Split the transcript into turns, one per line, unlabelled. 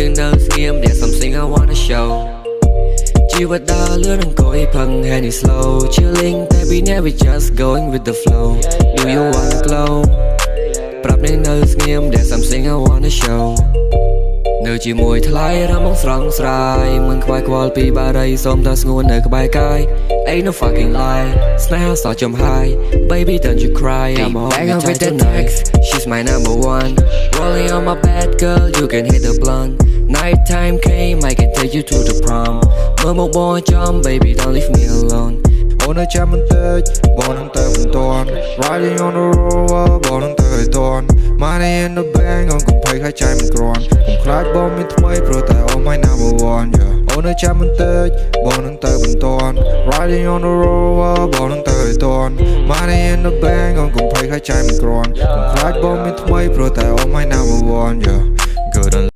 in no scheme, there's something I wanna show. Chỉ vật đã lướt đang cối phăng hand is slow. Chilling, baby, now we just going with the flow. Do you wanna glow? Prap in no scheme, there's something I wanna show. នៅជាមួយថ្លៃរំងស្រងស្រាយមិនខ្វាយខ្វល់ពីបារីសូមតែស្ងួននៅក្បែរកាយ Ain't no fucking lie ស្នេហាសោះចំហាយ Baby don't you cry I'm on your tight tonight She's my number one Rolling on my bed girl you can hit the blunt Night time came I can take you to the prom មើលមកបងចំ Baby don't leave me alone
អូននៅចាំបន្តិចបងនឹងទៅមិនទាន់ Riding on the road បងនឹងទៅឲ្យទាន់ Money in the bank អូនកុំភ័យខាច់ចៃមិនគ្រាន់កុំខ្លាចបងមានថ្មីព្រោះតែអូន my number one yeah អូននៅចាំបន្តិចបងនឹងទៅមិនទាន់ Riding on the road បងនឹងទៅឲ្យទាន់ Money in the bank អូនកុំភ័យខាច់ចៃមិនគ្រាន់កុំខ្លាចបងមានថ្មីព្រោះតែអូន my number one yeah Girl don't